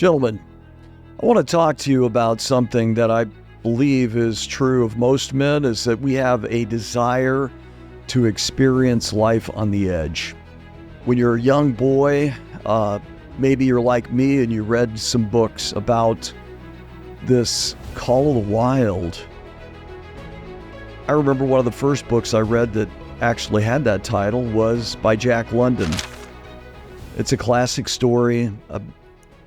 Gentlemen, I want to talk to you about something that I believe is true of most men, is that we have a desire to experience life on the edge. When you're a young boy, maybe you're like me and you read some books about this call of the wild. I remember one of the first books I read that actually had that title was by Jack London. It's a classic story, a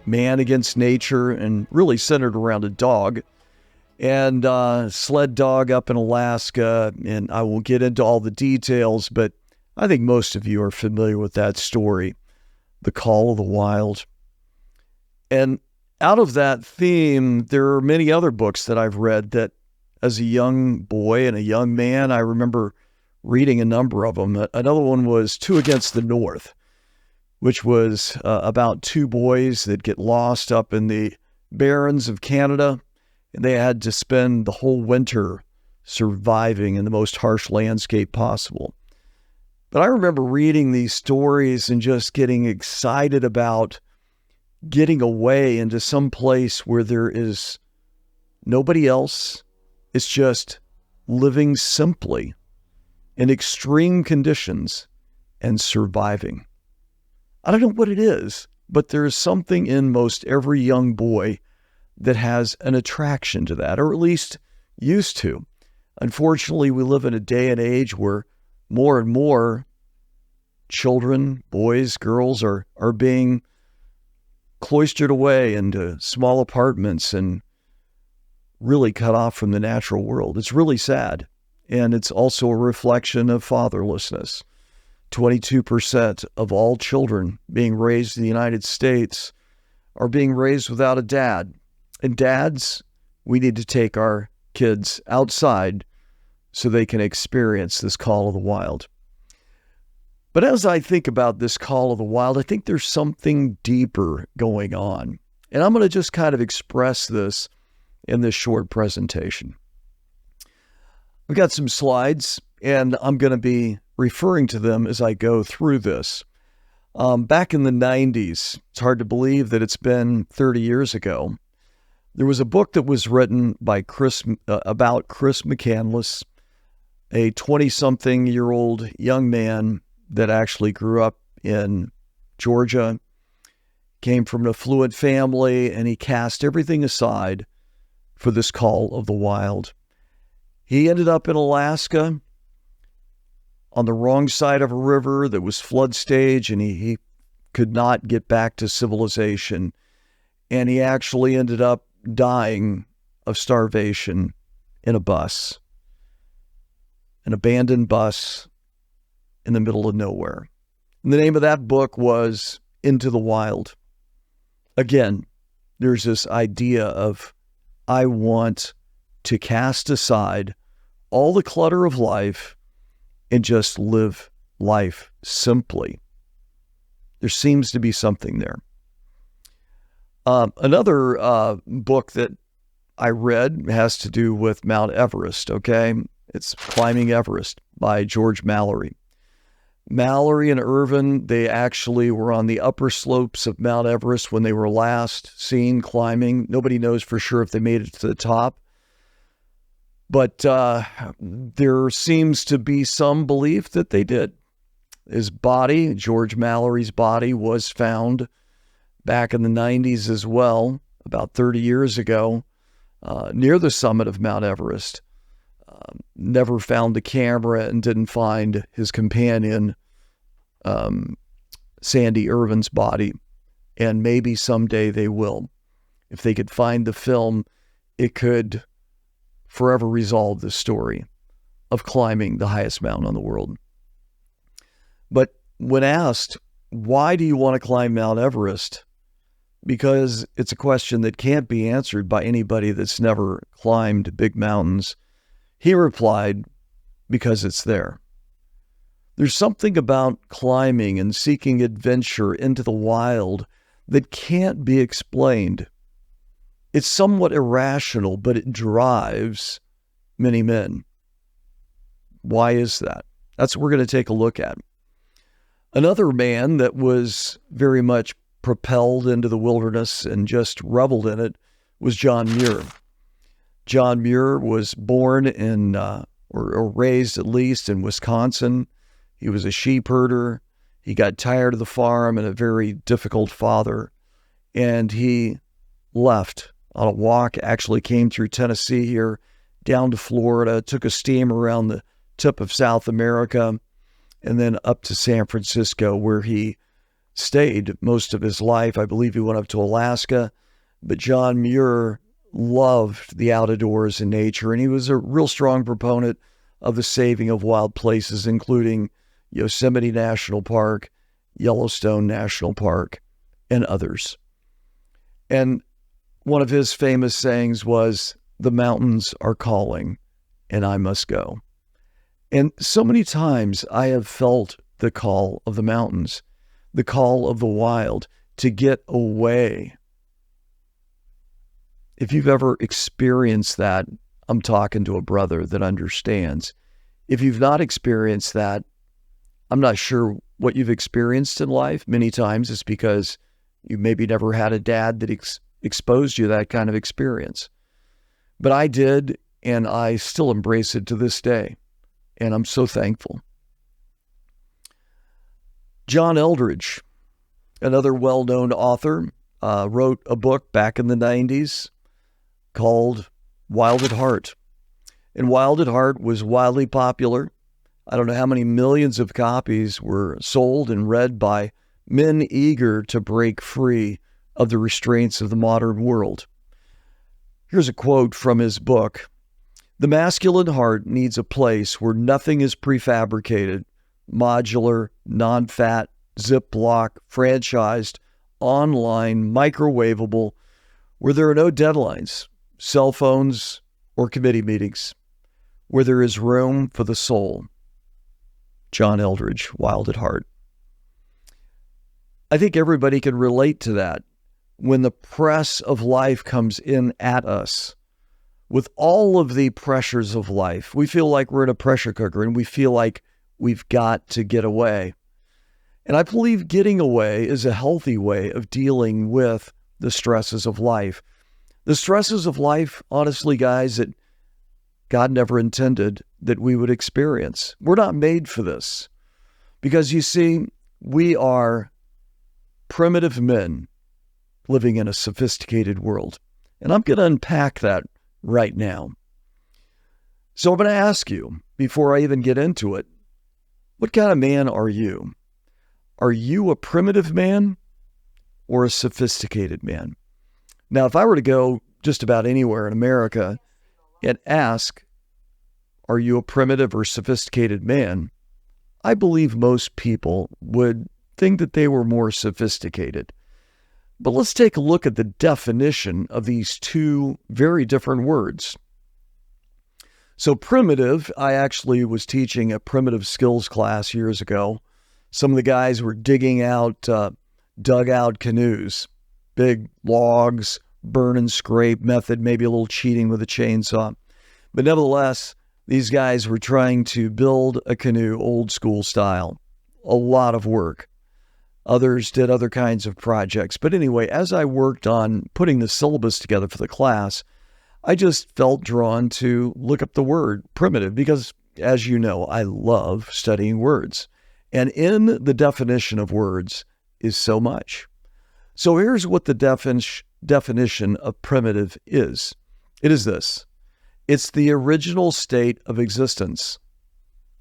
man against nature, and really centered around a dog. And sled dog up in Alaska, and I won't get into all the details, but I think most of you are familiar with that story, The Call of the Wild. And out of that theme, there are many other books that I've read that as a young boy and a young man, I remember reading a number of them. Another one was Two Against the North, which was about two boys that get lost up in the barrens of Canada, and they had to spend the whole winter surviving in the most harsh landscape possible. But I remember reading these stories and just getting excited about getting away into some place where there is nobody else. It's just living simply in extreme conditions and surviving. I don't know what it is, but there's something in most every young boy that has an attraction to that, or at least used to. Unfortunately, we live in a day and age where more and more children, boys, girls are being cloistered away into small apartments and really cut off from the natural world. It's really sad, and it's also a reflection of fatherlessness. 22% of all children being raised in the United States are being raised without a dad. And dads, we need to take our kids outside so they can experience this call of the wild. But as I think about this call of the wild, I think there's something deeper going on. And I'm going to just kind of express this in this short presentation. I've got some slides, and I'm going to be referring to them as I go through this. Back in the 90s, it's hard to believe that it's been 30 years ago, there was a book that was written by about Chris McCandless, a 20-something-year-old young man that actually grew up in Georgia, came from an affluent family, and he cast everything aside for this call of the wild. He ended up in Alaska on the wrong side of a river that was flood stage, and he could not get back to civilization. And he actually ended up dying of starvation in a bus, an abandoned bus in the middle of nowhere. And the name of that book was Into the Wild. Again, there's this idea of, I want to cast aside all the clutter of life and just live life simply. There seems to be something there. Another book that I read has to do with Mount Everest, okay? It's Climbing Everest by George Mallory. Mallory and Irvin, they actually were on the upper slopes of Mount Everest when they were last seen climbing. Nobody knows for sure if they made it to the top. But there seems to be some belief that they did. His body, George Mallory's body, was found back in the 90s as well, about 30 years ago, near the summit of Mount Everest. Never found the camera and didn't find his companion, Sandy Irvin's body. And maybe someday they will. If they could find the film, it could forever resolve the story of climbing the highest mountain in the world. But when asked, why do you want to climb Mount Everest? Because it's a question that can't be answered by anybody that's never climbed big mountains. He replied, because it's there. There's something about climbing and seeking adventure into the wild that can't be explained. It's somewhat irrational, but it drives many men. Why is that? That's what we're going to take a look at. Another man that was very much propelled into the wilderness and just reveled in it was John Muir. John Muir was born in, or raised at least in Wisconsin. He was a sheep herder. He got tired of the farm and a very difficult father. And he left on a walk, actually came through Tennessee here, down to Florida, took a steamer around the tip of South America, and then up to San Francisco, where he stayed most of his life. I believe he went up to Alaska. But John Muir loved the outdoors and nature, and he was a real strong proponent of the saving of wild places, including Yosemite National Park, Yellowstone National Park, and others. And one of his famous sayings was, "The mountains are calling, and I must go." And so many times I have felt the call of the mountains, the call of the wild, to get away. If you've ever experienced that, I'm talking to a brother that understands. If you've not experienced that, I'm not sure what you've experienced in life. Many times it's because you maybe never had a dad that exposed you to that kind of experience. But I did, and I still embrace it to this day. And I'm so thankful. John Eldredge, another well-known author, wrote a book back in the 90s called Wild at Heart. And Wild at Heart was wildly popular. I don't know how many millions of copies were sold and read by men eager to break free of the restraints of the modern world. Here's a quote from his book. "The masculine heart needs a place where nothing is prefabricated, modular, non-fat, Ziploc, franchised, online, microwavable, where there are no deadlines, cell phones, or committee meetings, where there is room for the soul." John Eldredge, Wild at Heart. I think everybody can relate to that. When the press of life comes in at us, with all of the pressures of life, we feel like we're in a pressure cooker and we feel like we've got to get away. And I believe getting away is a healthy way of dealing with the stresses of life. The stresses of life, honestly, guys, that God never intended that we would experience. We're not made for this. Because you see, we are primitive men living in a sophisticated world. And I'm going to unpack that right now. So I'm going to ask you, before I even get into it, what kind of man are you? Are you a primitive man or a sophisticated man? Now, if I were to go just about anywhere in America and ask, are you a primitive or sophisticated man? I believe most people would think that they were more sophisticated. But let's take a look at the definition of these two very different words. So primitive, I actually was teaching a primitive skills class years ago. Some of the guys were digging out dugout canoes, big logs, burn and scrape method, maybe a little cheating with a chainsaw. But nevertheless, these guys were trying to build a canoe old school style. A lot of work. Others did other kinds of projects. But anyway, as I worked on putting the syllabus together for the class, I just felt drawn to look up the word primitive because, as you know, I love studying words. And in the definition of words is so much. So here's what the definition of primitive is. It is this. It's the original state of existence.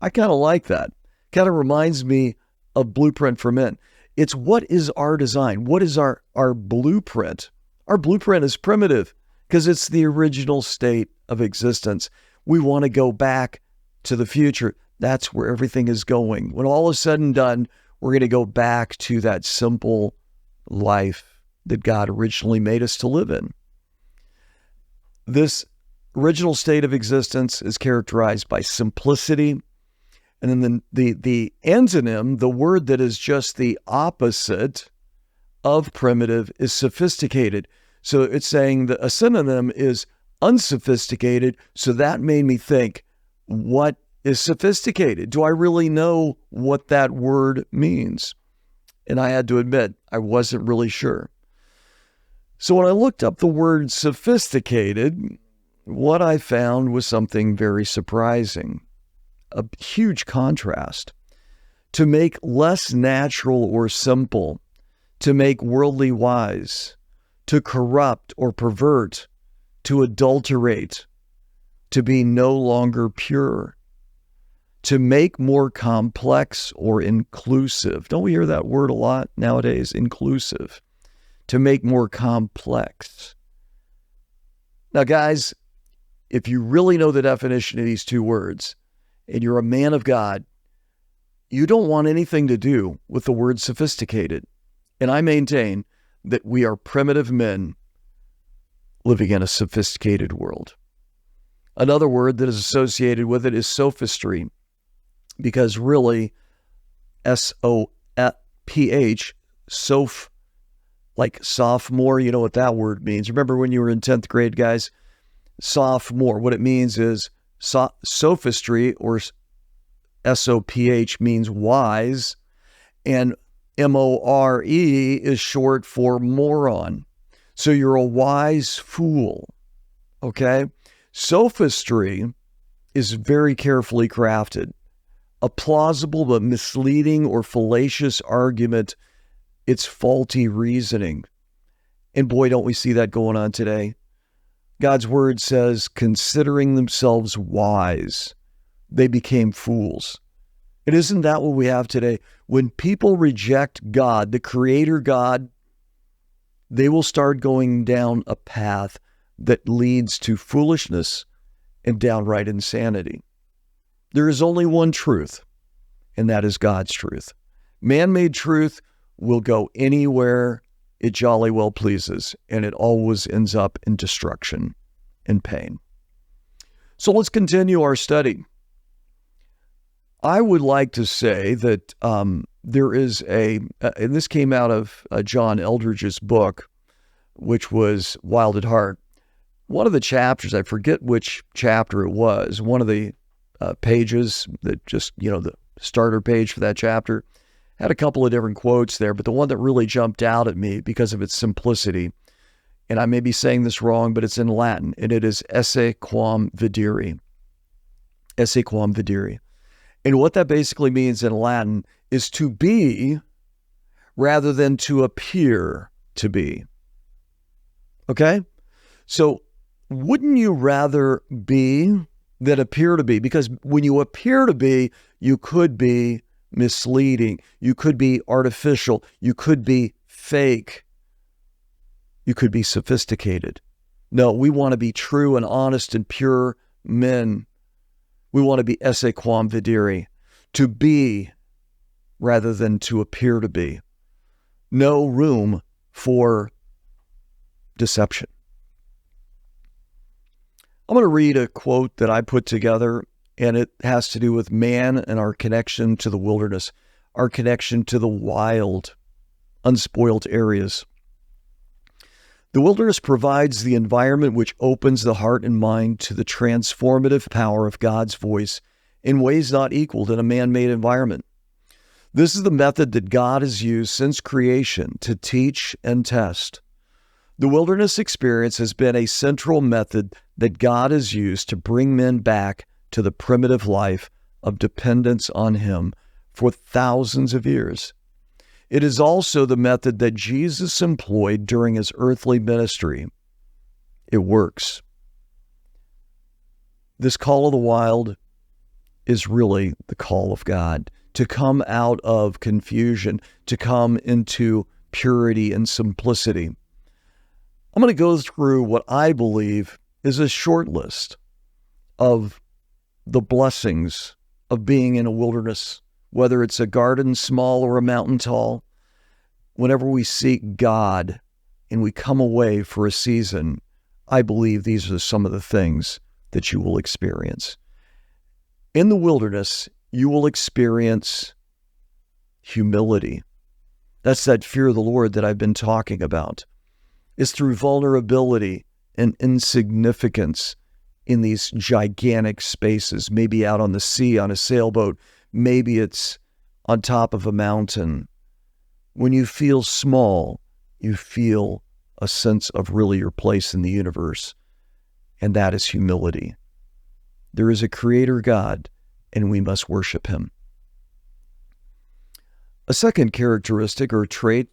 I kind of like that. Kind of reminds me of Blueprint for Men. It's what is our design? What is our blueprint? Our blueprint is primitive because it's the original state of existence. We want to go back to the future. That's where everything is going. When all is said and done, we're going to go back to that simple life that God originally made us to live in. This original state of existence is characterized by simplicity. And then the antonym, the word that is just the opposite of primitive, is sophisticated. So it's saying that a synonym is unsophisticated. So that made me think, what is sophisticated? Do I really know what that word means? And I had to admit, I wasn't really sure. So when I looked up the word sophisticated, what I found was something very surprising, a huge contrast. To make less natural or simple, to make worldly wise, to corrupt or pervert, to adulterate, to be no longer pure, to make more complex or inclusive. Don't we hear that word a lot nowadays? Inclusive. To make more complex. Now, guys, if you really know the definition of these two words, and you're a man of God, you don't want anything to do with the word sophisticated. And I maintain that we are primitive men living in a sophisticated world. Another word that is associated with it is sophistry, because really, S-O-P-H, soph, like sophomore, you know what that word means. Remember when you were in 10th grade, guys? Sophomore, what it means is sophistry, or S-O-P-H, means wise, and M-O-R-E is short for moron. So you're a wise fool, okay? Sophistry is very carefully crafted. A plausible but misleading or fallacious argument. It's faulty reasoning. And boy, don't we see that going on today. God's word says, considering themselves wise, they became fools. And isn't that what we have today? When people reject God, the Creator God, they will start going down a path that leads to foolishness and downright insanity. There is only one truth, and that is God's truth. Man-made truth will go anywhere it jolly well pleases, and it always ends up in destruction and pain. So let's continue our study. I would like to say that there is and this came out of John Eldridge's book, which was Wild at Heart. One of the chapters, I forget which chapter it was, one of the pages that just, the starter page for that chapter, had a couple of different quotes there, but the one that really jumped out at me because of its simplicity, and I may be saying this wrong, but it's in Latin, and it is esse quam videri. Esse quam videri. And what that basically means in Latin is to be rather than to appear to be. Okay? So wouldn't you rather be than appear to be? Because when you appear to be, you could be misleading. You could be artificial. You could be fake. You could be sophisticated. No, we want to be true and honest and pure men. We want to be esse quam videri, to be rather than to appear to be. No room for deception. I'm going to read a quote that I put together, and it has to do with man and our connection to the wilderness, our connection to the wild, unspoiled areas. The wilderness provides the environment which opens the heart and mind to the transformative power of God's voice in ways not equaled in a man-made environment. This is the method that God has used since creation to teach and test. The wilderness experience has been a central method that God has used to bring men back to the primitive life of dependence on Him for thousands of years. It is also the method that Jesus employed during His earthly ministry. It works. This call of the wild is really the call of God, to come out of confusion, to come into purity and simplicity. I'm going to go through what I believe is a short list of the blessings of being in a wilderness, whether it's a garden small or a mountain tall. Whenever we seek God and we come away for a season, I believe these are some of the things that you will experience. In the wilderness, you will experience humility. That's that fear of the Lord that I've been talking about. It's through vulnerability and insignificance in these gigantic spaces, maybe out on the sea on a sailboat, maybe it's on top of a mountain. When you feel small, you feel a sense of really your place in the universe, and that is humility. There is a creator God, and we must worship him. A second characteristic or trait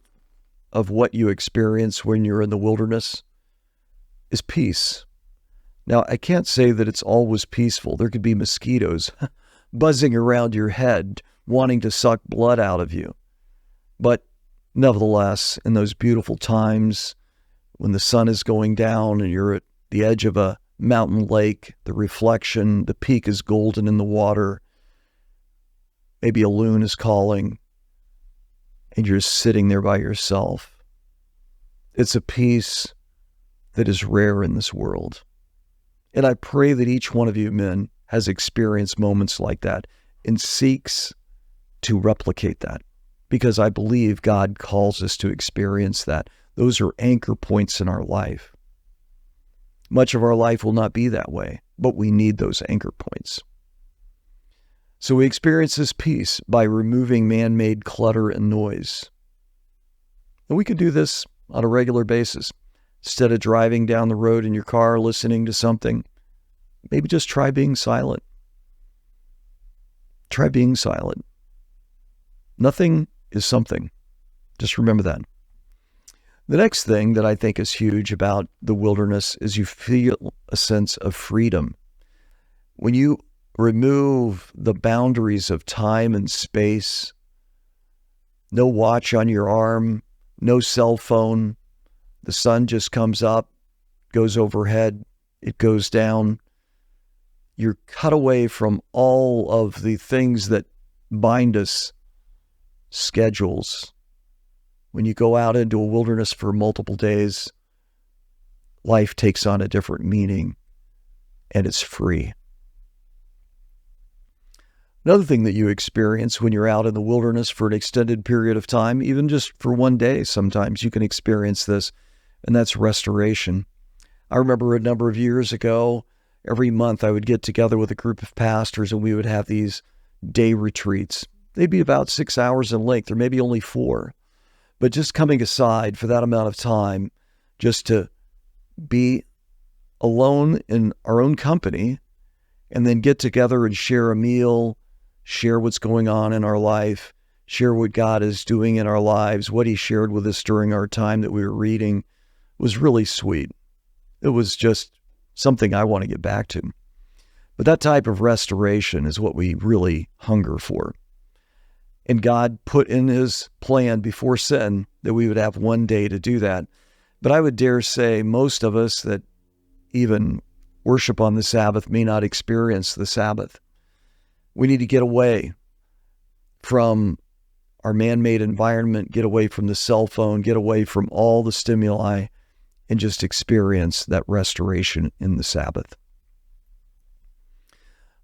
of what you experience when you're in the wilderness is peace. Now, I can't say that it's always peaceful. There could be mosquitoes buzzing around your head, wanting to suck blood out of you. But nevertheless, in those beautiful times when the sun is going down and you're at the edge of a mountain lake, the reflection, the peak is golden in the water, maybe a loon is calling, and you're just sitting there by yourself. It's a peace that is rare in this world. And I pray that each one of you men has experienced moments like that and seeks to replicate that, because I believe God calls us to experience that. Those are anchor points in our life. Much of our life will not be that way, but we need those anchor points. So we experience this peace by removing man-made clutter and noise. And we can do this on a regular basis. Instead of driving down the road in your car listening to something, maybe just try being silent. Try being silent. Nothing is something. Just remember that. The next thing that I think is huge about the wilderness is you feel a sense of freedom. When you remove the boundaries of time and space, no watch on your arm, no cell phone, the sun just comes up, goes overhead, it goes down. You're cut away from all of the things that bind us, schedules. When you go out into a wilderness for multiple days, life takes on a different meaning, and it's free. Another thing that you experience when you're out in the wilderness for an extended period of time, even just for one day, sometimes you can experience this, and that's restoration. I remember a number of years ago, every month I would get together with a group of pastors and we would have these day retreats. They'd be about 6 hours in length, or maybe only 4. But just coming aside for that amount of time, just to be alone in our own company, and then get together and share a meal, share what's going on in our life, share what God is doing in our lives, what he shared with us during our time that we were reading, was really sweet. It was just something I want to get back to. But that type of restoration is what we really hunger for. And God put in his plan before sin that we would have one day to do that. But I would dare say most of us that even worship on the Sabbath may not experience the Sabbath. We need to get away from our man-made environment, get away from the cell phone, get away from all the stimuli, and just experience that restoration in the Sabbath.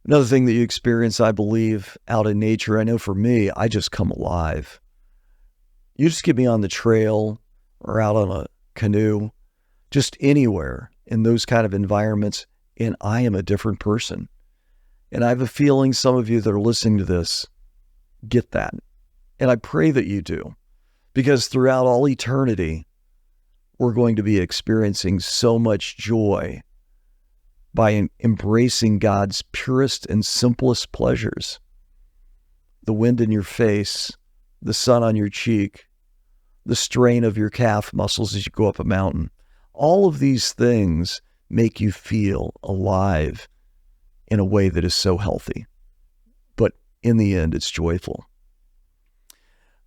Another thing that you experience, I believe, out in nature, I know for me, I just come alive. You just get me on the trail or out on a canoe, just anywhere in those kind of environments, and I am a different person. And I have a feeling some of you that are listening to this get that. And I pray that you do, because throughout all eternity, we're going to be experiencing so much joy by embracing God's purest and simplest pleasures. The wind in your face, the sun on your cheek, the strain of your calf muscles as you go up a mountain. All of these things make you feel alive in a way that is so healthy. But in the end, it's joyful.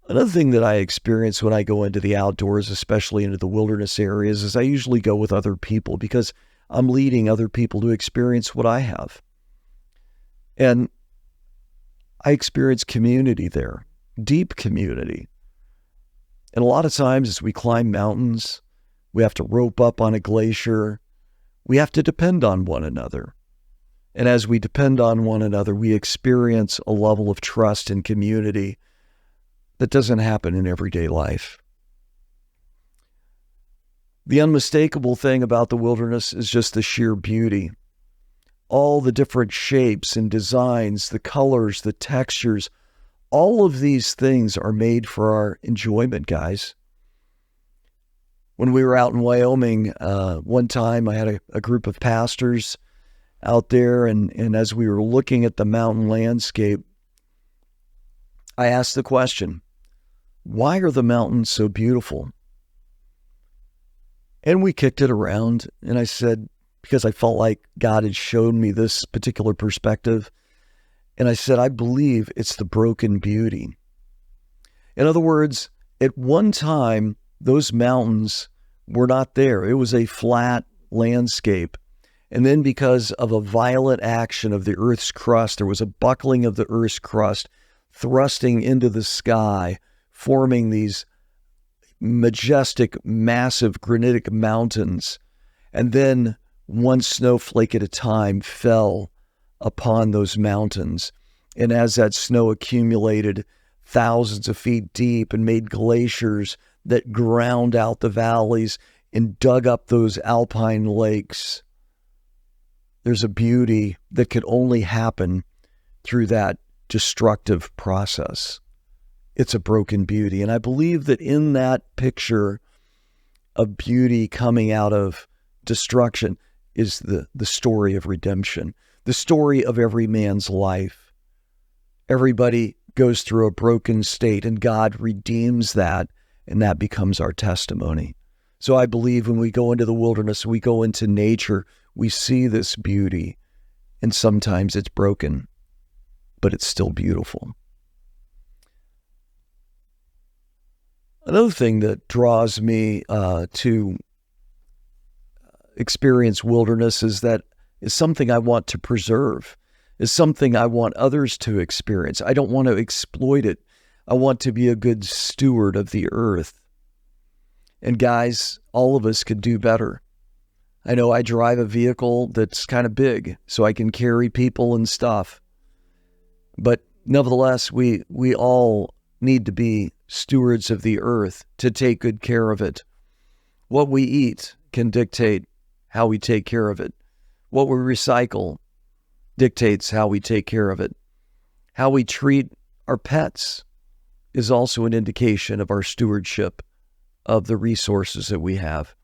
Another thing that I experience when I go into the outdoors, especially into the wilderness areas, is I usually go with other people because I'm leading other people to experience what I have. And I experience community there, deep community. And a lot of times as we climb mountains, we have to rope up on a glacier. We have to depend on one another. And as we depend on one another, we experience a level of trust and community that doesn't happen in everyday life. The unmistakable thing about the wilderness is just the sheer beauty. All the different shapes and designs, the colors, the textures, All of these things are made for our enjoyment, guys. When we were out in Wyoming, one time I had a group of pastors out there, and as we were looking at the mountain landscape, I asked the question, why are the mountains so beautiful? And we kicked it around, and I said, because I felt like God had shown me this particular perspective, and I said, I believe it's the broken beauty. In other words, at one time, those mountains were not there. It was a flat landscape. And then because of a violent action of the Earth's crust, there was a buckling of the Earth's crust, thrusting into the sky, forming these majestic, massive granitic mountains. And then one snowflake at a time fell upon those mountains. And as that snow accumulated thousands of feet deep and made glaciers that ground out the valleys and dug up those alpine lakes, there's a beauty that could only happen through that destructive process. It's a broken beauty. And I believe that in that picture of beauty coming out of destruction is the story of redemption, the story of every man's life. Everybody goes through a broken state, and God redeems that, and that becomes our testimony. So I believe when we go into the wilderness, we go into nature, we see this beauty, and sometimes it's broken, but it's still beautiful. Another thing that draws me to experience wilderness is something I want to preserve, is something I want others to experience. I don't want to exploit it. I want to be a good steward of the earth. And guys, all of us could do better. I know I drive a vehicle that's kind of big, so I can carry people and stuff. But nevertheless, we all need to be stewards of the earth, to take good care of it. What we eat can dictate how we take care of it. What we recycle dictates how we take care of it. How we treat our pets is also an indication of our stewardship of the resources that we have.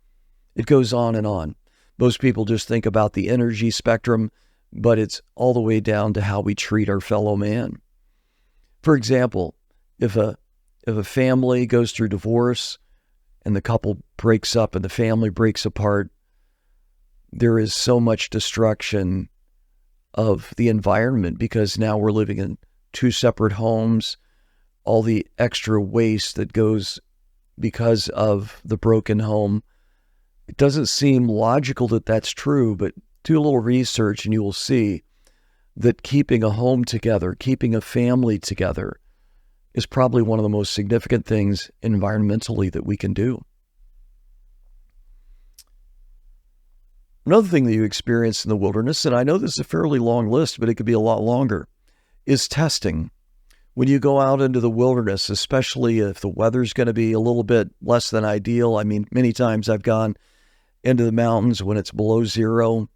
It goes on and on. Most people just think about the energy spectrum, but it's all the way down to how we treat our fellow man. For example, if a family goes through divorce and the couple breaks up and the family breaks apart, there is so much destruction of the environment because now we're living in two separate homes, all the extra waste that goes because of the broken home. It doesn't seem logical that that's true, but do a little research and you will see that keeping a home together, keeping a family together is probably one of the most significant things environmentally that we can do. Another thing that you experience in the wilderness, and I know this is a fairly long list, but it could be a lot longer, is testing. When you go out into the wilderness, especially if the weather's going to be a little bit less than ideal. I mean, many times I've gone into the mountains when it's below zero,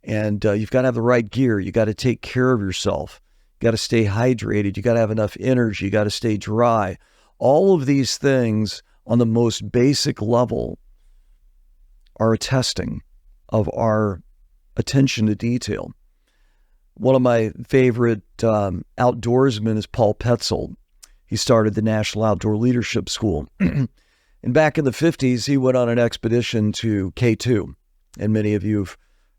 and you've got to have the right gear. You got to take care of yourself. You got to stay hydrated. You got to have enough energy. You got to stay dry. All of these things on the most basic level are a testing of our attention to detail. One of my favorite outdoorsmen is Paul Petzold. He started the National Outdoor Leadership School. And back in the 50s, he went on an expedition to K2. And many of you have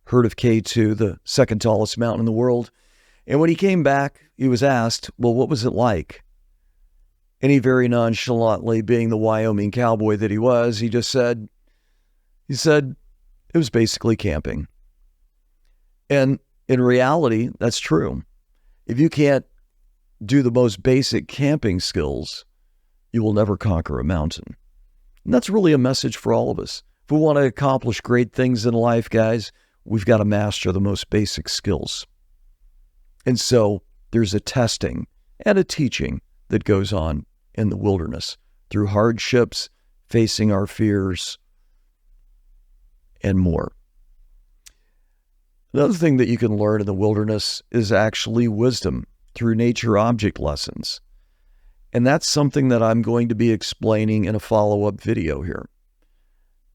heard of K2, the second tallest mountain in the world. And when he came back, he was asked, well, what was it like? And he very nonchalantly, being the Wyoming cowboy that he was, he said, it was basically camping. And in reality, that's true. If you can't do the most basic camping skills, you will never conquer a mountain. And that's really a message for all of us. If we want to accomplish great things in life, guys, we've got to master the most basic skills. And so there's a testing and a teaching that goes on in the wilderness through hardships, facing our fears, and more. Another thing that you can learn in the wilderness is actually wisdom through nature object lessons. And that's something that I'm going to be explaining in a follow-up video here.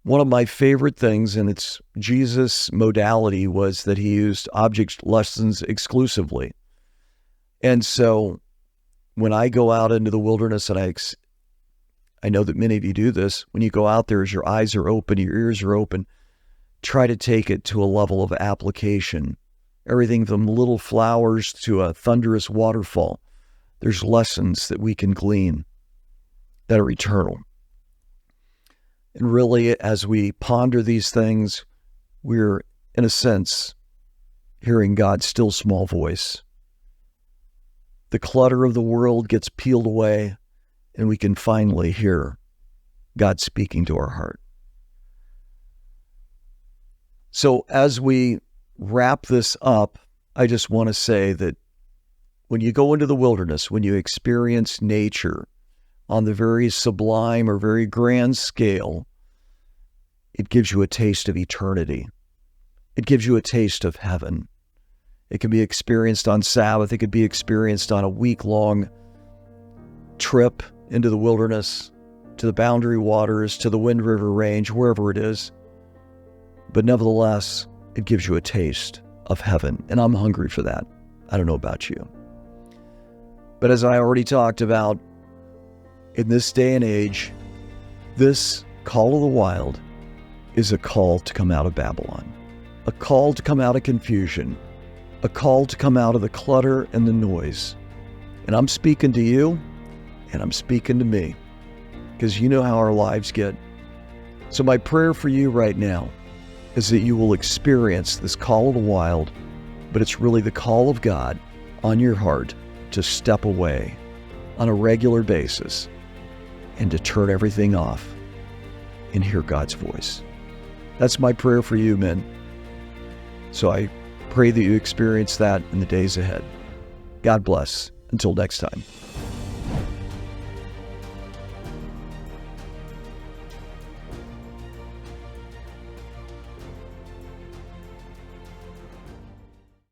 One of my favorite things, and it's Jesus' modality, was that he used object lessons exclusively. And so when I go out into the wilderness, and I know that many of you do this, when you go out there, as your eyes are open, your ears are open, try to take it to a level of application. Everything from little flowers to a thunderous waterfall. There's lessons that we can glean that are eternal. And really, as we ponder these things, we're, in a sense, hearing God's still small voice. The clutter of the world gets peeled away, and we can finally hear God speaking to our heart. So as we wrap this up, I just want to say that when you go into the wilderness, when you experience nature on the very sublime or very grand scale, it gives you a taste of eternity. It gives you a taste of heaven. It can be experienced on Sabbath. It could be experienced on a week-long trip into the wilderness, to the Boundary Waters, to the Wind River Range, wherever it is. But nevertheless, it gives you a taste of heaven, and I'm hungry for that. I don't know about you. But as I already talked about, in this day and age, this call of the wild is a call to come out of Babylon, a call to come out of confusion, a call to come out of the clutter and the noise. And I'm speaking to you, and I'm speaking to me, because you know how our lives get. So my prayer for you right now is that you will experience this call of the wild, but it's really the call of God on your heart to step away on a regular basis and to turn everything off and hear God's voice. That's my prayer for you, men. So I pray that you experience that in the days ahead. God bless. Until next time.